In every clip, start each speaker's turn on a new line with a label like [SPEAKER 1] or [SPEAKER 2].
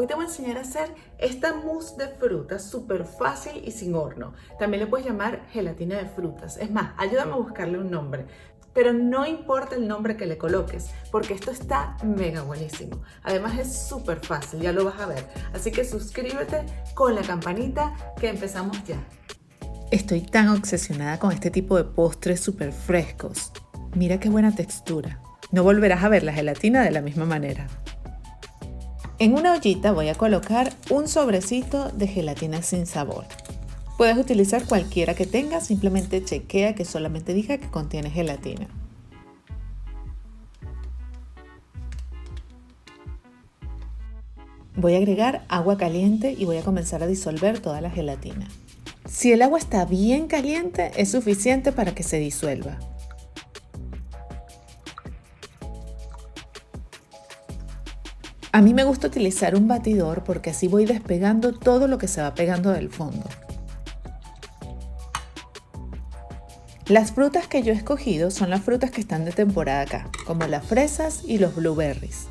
[SPEAKER 1] Hoy te voy a enseñar a hacer esta mousse de frutas súper fácil y sin horno. También le puedes llamar gelatina de frutas. Es más, ayúdame a buscarle un nombre. Pero no importa el nombre que le coloques, porque esto está mega buenísimo. Además es súper fácil, ya lo vas a ver. Así que suscríbete con la campanita que empezamos ya.
[SPEAKER 2] Estoy tan obsesionada con este tipo de postres súper frescos. Mira qué buena textura. No volverás a ver la gelatina de la misma manera. En una ollita voy a colocar un sobrecito de gelatina sin sabor. Puedes utilizar cualquiera que tengas, simplemente chequea que solamente diga que contiene gelatina. Voy a agregar agua caliente y voy a comenzar a disolver toda la gelatina. Si el agua está bien caliente, es suficiente para que se disuelva. A mí me gusta utilizar un batidor porque así voy despegando todo lo que se va pegando del fondo. Las frutas que yo he escogido son las frutas que están de temporada acá, como las fresas y los blueberries.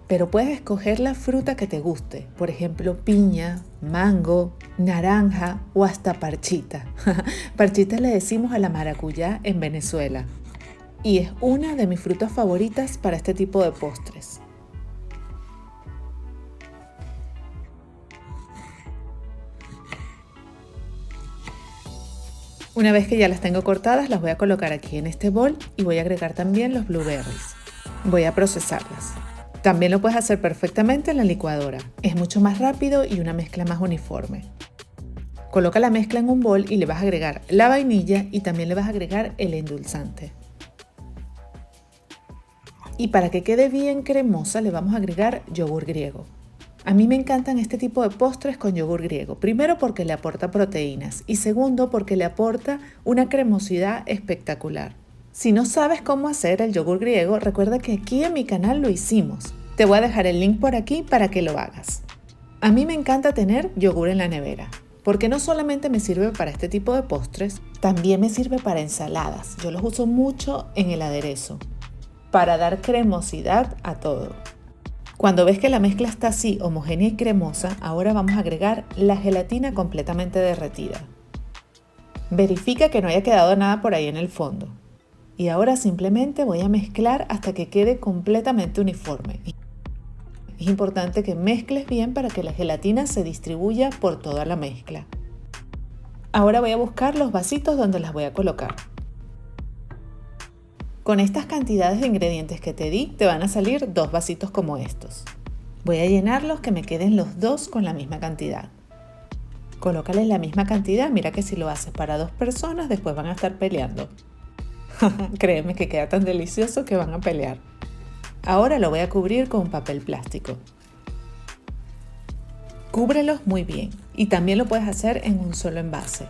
[SPEAKER 2] Pero puedes escoger la fruta que te guste, por ejemplo piña, mango, naranja o hasta parchita. Parchita le decimos a la maracuyá en Venezuela. Y es una de mis frutas favoritas para este tipo de postres. Una vez que ya las tengo cortadas, las voy a colocar aquí en este bol y voy a agregar también los blueberries. Voy a procesarlas. También lo puedes hacer perfectamente en la licuadora. Es mucho más rápido y una mezcla más uniforme. Coloca la mezcla en un bol y le vas a agregar la vainilla y también le vas a agregar el endulzante. Y para que quede bien cremosa le vamos a agregar yogur griego. A mí me encantan este tipo de postres con yogur griego. Primero porque le aporta proteínas y segundo porque le aporta una cremosidad espectacular. Si no sabes cómo hacer el yogur griego, recuerda que aquí en mi canal lo hicimos. Te voy a dejar el link por aquí para que lo hagas. A mí me encanta tener yogur en la nevera, porque no solamente me sirve para este tipo de postres, también me sirve para ensaladas. Yo los uso mucho en el aderezo, para dar cremosidad a todo. Cuando ves que la mezcla está así, homogénea y cremosa, ahora vamos a agregar la gelatina completamente derretida. Verifica que no haya quedado nada por ahí en el fondo. Y ahora simplemente voy a mezclar hasta que quede completamente uniforme. Es importante que mezcles bien para que la gelatina se distribuya por toda la mezcla. Ahora voy a buscar los vasitos donde las voy a colocar. Con estas cantidades de ingredientes que te di, te van a salir 2 vasitos como estos. Voy a llenarlos que me queden los 2 con la misma cantidad. Colócales la misma cantidad, mira que si lo haces para 2 personas, después van a estar peleando. Créeme que queda tan delicioso que van a pelear. Ahora lo voy a cubrir con papel plástico. Cúbrelos muy bien y también lo puedes hacer en un solo envase.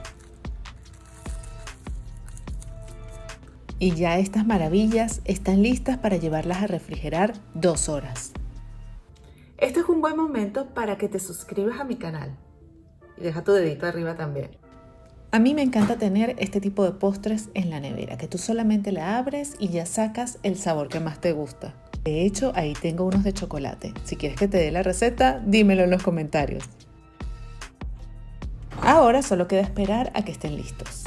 [SPEAKER 2] Y ya estas maravillas están listas para llevarlas a refrigerar 2 horas.
[SPEAKER 1] Este es un buen momento para que te suscribas a mi canal. Y deja tu dedito arriba también.
[SPEAKER 2] A mí me encanta tener este tipo de postres en la nevera, que tú solamente la abres y ya sacas el sabor que más te gusta. De hecho, ahí tengo unos de chocolate. Si quieres que te dé la receta, dímelo en los comentarios. Ahora solo queda esperar a que estén listos.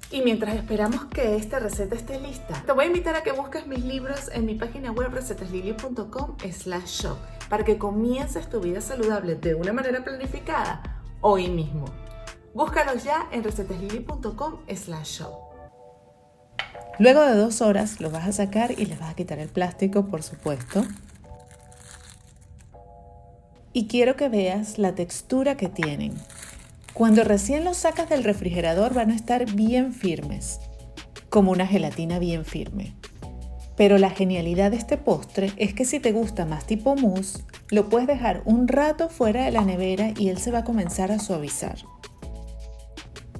[SPEAKER 1] Y mientras esperamos que esta receta esté lista, te voy a invitar a que busques mis libros en mi página web recetaslili.com/shop para que comiences tu vida saludable de una manera planificada hoy mismo. Búscalos ya en recetaslili.com/shop.
[SPEAKER 2] Luego de 2 horas los vas a sacar y les vas a quitar el plástico, por supuesto. Y quiero que veas la textura que tienen. Cuando recién los sacas del refrigerador van a estar bien firmes, como una gelatina bien firme. Pero la genialidad de este postre es que si te gusta más tipo mousse, lo puedes dejar un rato fuera de la nevera y él se va a comenzar a suavizar.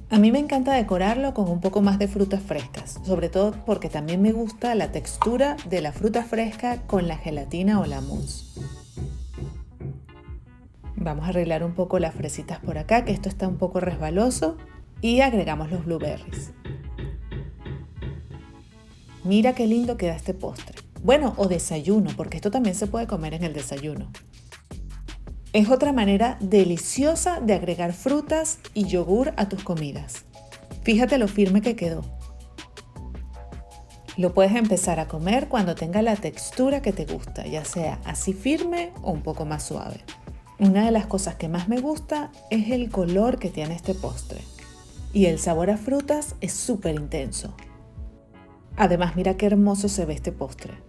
[SPEAKER 2] A mí me encanta decorarlo con un poco más de frutas frescas, sobre todo porque también me gusta la textura de la fruta fresca con la gelatina o la mousse. Vamos a arreglar un poco las fresitas por acá, que esto está un poco resbaloso, y agregamos los blueberries. Mira qué lindo queda este postre. Bueno, o desayuno, porque esto también se puede comer en el desayuno. Es otra manera deliciosa de agregar frutas y yogur a tus comidas. Fíjate lo firme que quedó. Lo puedes empezar a comer cuando tenga la textura que te gusta, ya sea así firme o un poco más suave. Una de las cosas que más me gusta es el color que tiene este postre. Y el sabor a frutas es súper intenso. Además, mira qué hermoso se ve este postre.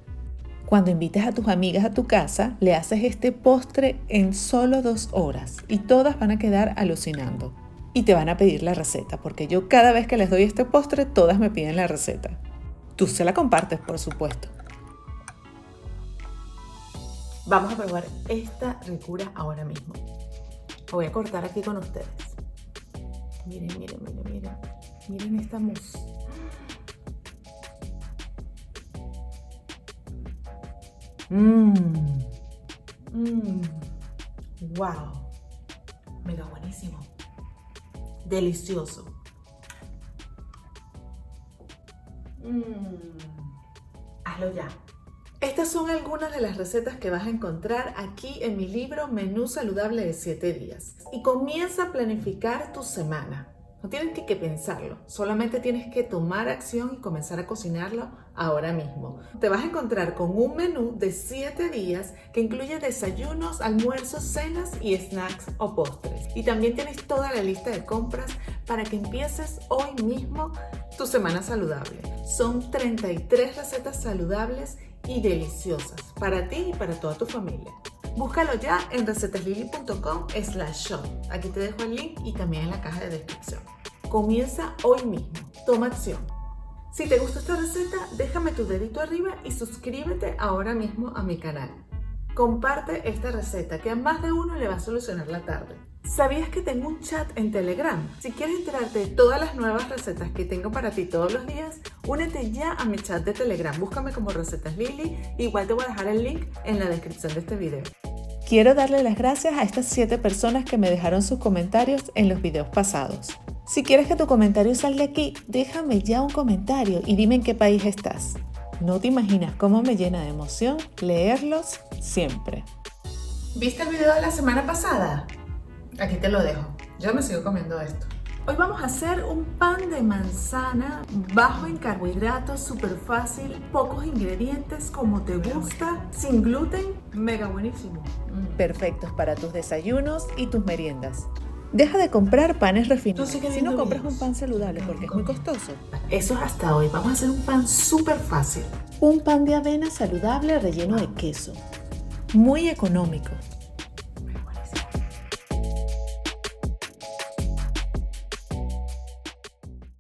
[SPEAKER 2] Cuando invites a tus amigas a tu casa, le haces este postre en solo 2 horas y todas van a quedar alucinando. Y te van a pedir la receta, porque yo cada vez que les doy este postre, todas me piden la receta. Tú se la compartes, por supuesto.
[SPEAKER 1] Vamos a probar esta ricura ahora mismo. Lo voy a cortar aquí con ustedes. Miren, miren, miren, miren. Miren esta mousse. Wow. Mega buenísimo. Delicioso. Hazlo ya. Estas son algunas de las recetas que vas a encontrar aquí en mi libro Menú Saludable de 7 días. Y comienza a planificar tu semana. No tienes que pensarlo, solamente tienes que tomar acción y comenzar a cocinarlo ahora mismo. Te vas a encontrar con un menú de 7 días que incluye desayunos, almuerzos, cenas y snacks o postres. Y también tienes toda la lista de compras para que empieces hoy mismo tu semana saludable. Son 33 recetas saludables y deliciosas para ti y para toda tu familia. Búscalo ya en recetaslily.com/shop. Aquí te dejo el link y también en la caja de descripción. Comienza hoy mismo. Toma acción. Si te gustó esta receta, déjame tu dedito arriba y suscríbete ahora mismo a mi canal. Comparte esta receta que a más de uno le va a solucionar la tarde. ¿Sabías que tengo un chat en Telegram? Si quieres enterarte de todas las nuevas recetas que tengo para ti todos los días, únete ya a mi chat de Telegram. Búscame como Recetas Lily. Igual te voy a dejar el link en la descripción de este video.
[SPEAKER 2] Quiero darle las gracias a estas 7 personas que me dejaron sus comentarios en los videos pasados. Si quieres que tu comentario salga aquí, déjame ya un comentario y dime en qué país estás. No te imaginas cómo me llena de emoción leerlos siempre.
[SPEAKER 1] ¿Viste el video de la semana pasada? Aquí te lo dejo. Yo me sigo comiendo esto. Hoy vamos a hacer un pan de manzana bajo en carbohidratos, súper fácil, pocos ingredientes, como te gusta, sin gluten, mega buenísimo.
[SPEAKER 2] Perfectos para tus desayunos y tus meriendas. Deja de comprar panes refinados. Si no compras un pan saludable porque es muy costoso.
[SPEAKER 1] Eso es hasta hoy. Vamos a hacer un pan súper fácil.
[SPEAKER 2] Un pan de avena saludable relleno de queso. Muy económico.